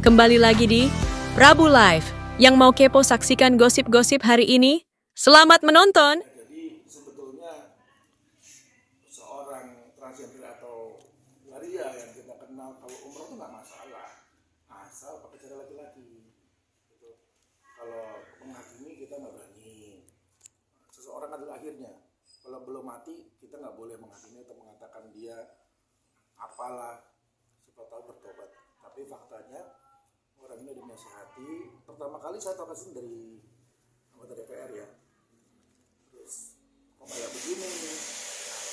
Kembali lagi di Rabu Live. Yang mau kepo saksikan gosip-gosip hari ini, selamat menonton. Jadi sebetulnya seorang transgender atau waria yang kita kenal kalau umroh itu nggak masalah, asal pakai cara laki-laki. Gitu. Kalau menghakimi kita nggak berani. Seseorang adalah akhirnya. Kalau belum mati kita nggak boleh menghakimi atau mengatakan dia apalah, siapa tahu bertobat. Tapi faktanya orang ini dinasihati. Pertama kali saya tahu kasus dari anggota DPR ya. Terus kok kayak begini nih.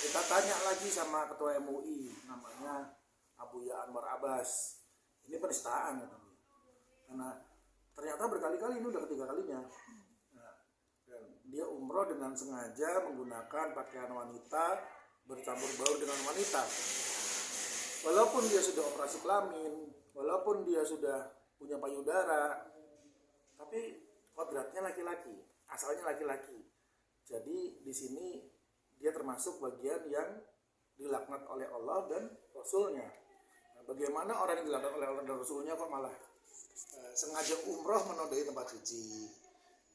Kita tanya lagi sama ketua MUI namanya Abuya Anwar Abbas. Ini penistaan katanya. Karena ternyata berkali-kali, ini udah ketiga kalinya. Nah, dan dia umroh dengan sengaja menggunakan pakaian wanita bercampur baur dengan wanita. Walaupun dia sudah operasi kelamin, walaupun dia sudah punya payudara, tapi kodratnya laki-laki, asalnya laki-laki. Jadi di sini dia termasuk bagian yang dilaknat oleh Allah dan Rasulnya. Nah, bagaimana orang yang dilaknat oleh Allah dan Rasulnya kok malah sengaja umroh menodai tempat suci.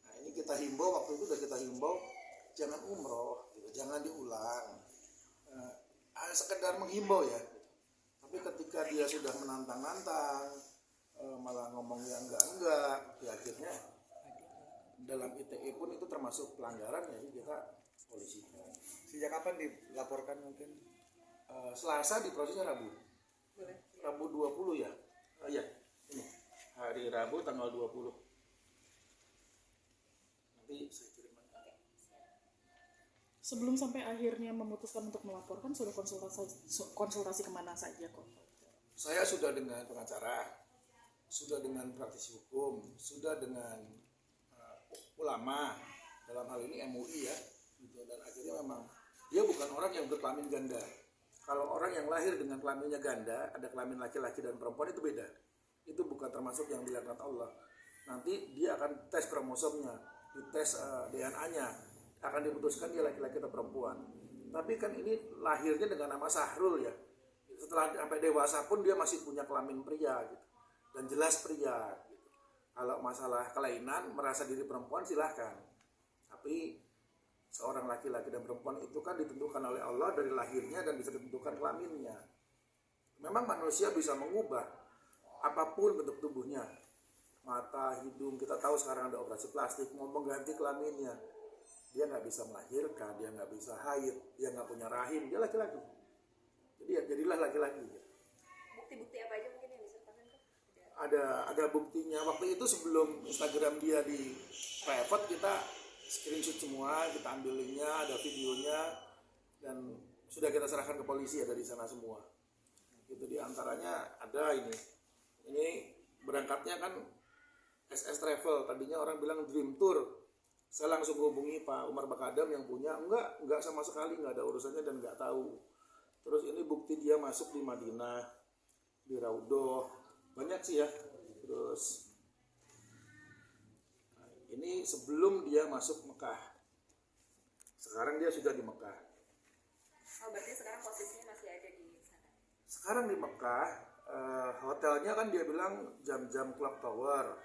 Nah ini kita himbau, waktu itu sudah kita himbau, jangan umroh, gitu, jangan diulang. Sekedar menghimbau ya. Tapi ketika dia sudah menantang-nantang, malah ngomong yang enggak, ya akhirnya dalam ITE pun itu termasuk pelanggaran, jadi kita polisi. Sejak kapan dilaporkan mungkin? Selasa diprosesnya Rabu. Rabu 20 ya? Iya, ini. Hari Rabu tanggal 20. Nanti saya kirim. Sebelum sampai akhirnya memutuskan untuk melaporkan, sudah konsultasi kemana saja kok? Saya sudah dengan pengacara, sudah dengan praktisi hukum, sudah dengan ulama, dalam hal ini MUI ya, gitu. Dan akhirnya memang dia bukan orang yang berkelamin ganda. Kalau orang yang lahir dengan kelaminnya ganda, ada kelamin laki-laki dan perempuan, itu beda. Itu bukan termasuk yang dilaknat Allah. Nanti dia akan tes kromosomnya, dites DNA-nya, akan diputuskan dia laki-laki atau perempuan. Tapi kan ini lahirnya dengan nama Sahrul ya. Setelah sampai dewasa pun dia masih punya kelamin pria gitu. Dan jelas pria gitu. Kalau masalah kelainan merasa diri perempuan silahkan. Tapi seorang laki-laki dan perempuan itu kan ditentukan oleh Allah dari lahirnya dan bisa ditentukan kelaminnya. Memang manusia bisa mengubah apapun bentuk tubuhnya. Mata, hidung, kita tahu sekarang ada operasi plastik, mau mengganti kelaminnya. Dia nggak bisa melahirkan, dia nggak bisa haid, dia nggak punya rahim, dia laki-laki. Jadi ya jadilah laki-laki. Bukti-bukti apa aja mungkin yang disertakan kok? Ada buktinya. Waktu itu sebelum Instagram dia di private, kita screenshot semua, kita ambil linknya, ada videonya, dan sudah kita serahkan ke polisi ya dari sana semua. Itu diantaranya ada ini. Ini berangkatnya kan SS Travel, tadinya orang bilang Dream Tour. Saya langsung hubungi Pak Umar Bakadam yang punya, enggak sama sekali, enggak ada urusannya dan enggak tahu. Terus ini bukti dia masuk di Madinah, di Raudhoh, banyak sih ya. Terus ini sebelum dia masuk Mekah. Sekarang dia sudah di Mekah. Oh berarti sekarang posisinya masih ada di sana? Sekarang di Mekah, hotelnya kan dia bilang jam-jam Clock Tower.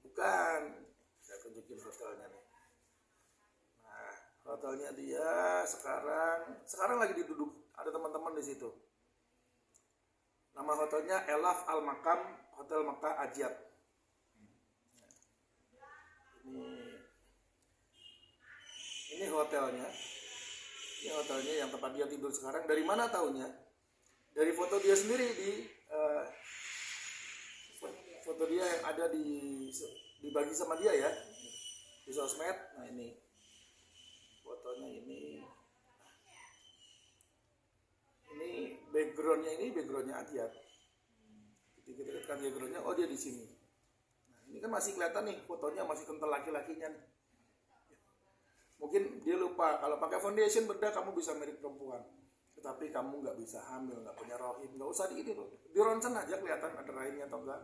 Bukan, saya tunjukin hotelnya nih. Nah, hotelnya dia sekarang lagi diduduk, ada teman-teman di situ. Nama hotelnya Elaf Al Makam Hotel Mekah Ajat. Ini hotelnya. Ini hotelnya yang tempat dia tidur sekarang. Dari mana taunya? Dari foto dia sendiri foto dia yang ada dibagi sama dia ya di sosmed. Nah ini fotonya, ini backgroundnya Adyat. Jadi kita lihat backgroundnya, oh dia di sini. Nah ini kan masih kelihatan nih fotonya, masih kental laki-lakinya nih. Mungkin dia lupa kalau pakai foundation bedah kamu bisa mirip perempuan, tetapi kamu nggak bisa hamil, nggak punya rahim, nggak usah di ronsen aja kelihatan ada rahimnya atau enggak.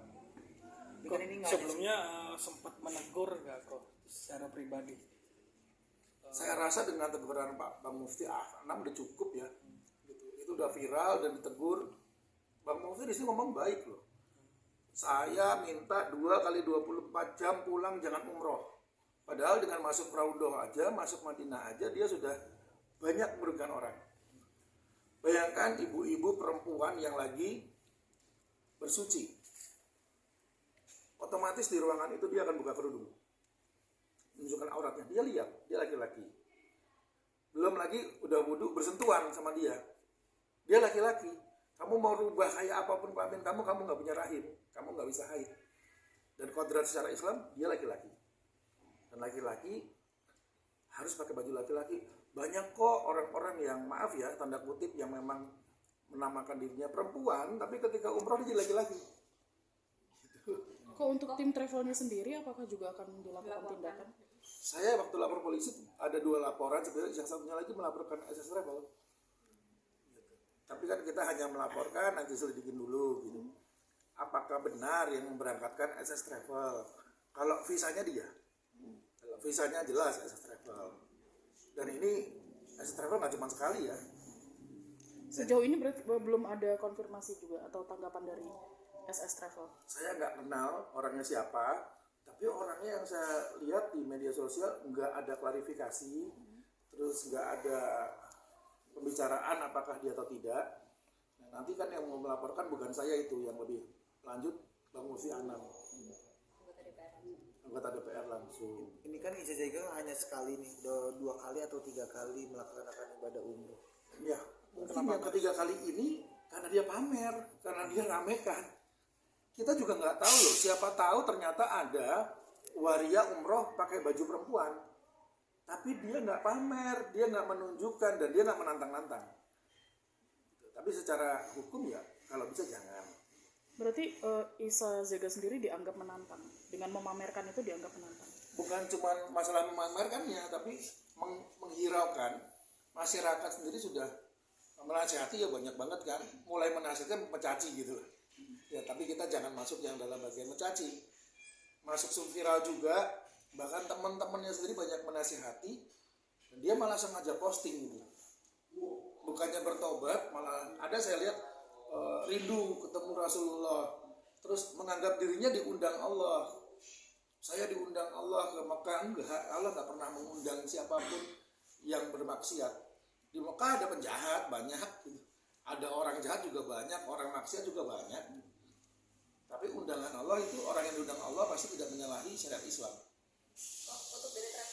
Kok sebelumnya sempat menegur nggak kok secara pribadi? Saya rasa dengan teguran Pak Bang Mufti 6 udah cukup ya. Gitu. Itu udah viral dan ditegur. Bang Mufti di sini ngomong baik loh. saya minta 2 kali 24 jam pulang jangan umroh. Padahal dengan masuk Raudhah aja, masuk Madinah aja dia sudah banyak merugikan orang. Bayangkan ibu-ibu perempuan yang lagi bersuci. Otomatis di ruangan itu dia akan buka kerudung. Menunjukkan auratnya. Dia lihat, dia laki-laki. Belum lagi udah wudhu bersentuhan sama dia. Dia laki-laki. Kamu mau rubah kayak apapun kelamin kamu nggak punya rahim. Kamu nggak bisa haid. Dan kodrat secara Islam, dia laki-laki. Dan laki-laki harus pakai baju laki-laki. Banyak kok orang-orang yang, maaf ya, tanda kutip, yang memang menamakan dirinya perempuan, tapi ketika umroh dia jadi laki-laki. Kok untuk tim travelnya sendiri apakah juga akan dilakukan tindakan? Saya waktu lapor polisi ada 2 laporan, sebenarnya yang satunya lagi melaporkan SS Travel. Tapi kan kita hanya melaporkan, nanti selidikin dulu gitu. Apakah benar yang memberangkatkan SS Travel? Kalau visanya dia. Kalau visanya jelas SS Travel. Dan ini SS Travel nggak cuma sekali ya. Sejauh ini berarti belum ada konfirmasi juga atau tanggapan dari SS Travel? Saya nggak kenal orangnya siapa, tapi orangnya yang saya lihat di media sosial nggak ada klarifikasi, terus nggak ada pembicaraan apakah dia atau tidak. Nah, nanti kan yang mau melaporkan bukan saya, itu yang lebih lanjut Bang Mufi Anam, anggota DPR langsung. Ini kan ijazah hanya sekali nih, 2 kali atau 3 kali melaksanakan ibadah umroh. Ya, mungkin yang ketiga kali ini karena dia pamer, karena dia ramekan. Kita juga nggak tahu loh, siapa tahu ternyata ada waria umroh pakai baju perempuan. Tapi dia nggak pamer, dia nggak menunjukkan, dan dia nggak menantang-nantang. Tapi secara hukum ya, kalau bisa jangan. Berarti Isa Zega sendiri dianggap menantang. Dengan memamerkan itu dianggap menantang. Bukan cuma masalah memamerkannya, tapi menghiraukan. Masyarakat sendiri sudah menasihati ya banyak banget kan. Mulai menasihkan mencaci gitu. Ya, tapi kita jangan masuk yang dalam bagian mencaci. Masuk viral juga, bahkan teman-temannya sendiri banyak menasihati, dan dia malah sengaja posting gitu. Bukannya bertobat, malah ada saya lihat rindu ketemu Rasulullah, terus menganggap dirinya diundang Allah. Saya diundang Allah ke Mekah, enggak, Allah nggak pernah mengundang siapapun yang bermaksiat. Di Mekah ada penjahat banyak, ada orang jahat juga banyak, orang maksiat juga banyak. Tapi undangan Allah itu, orang yang diundang Allah pasti tidak menyalahi syariat Islam.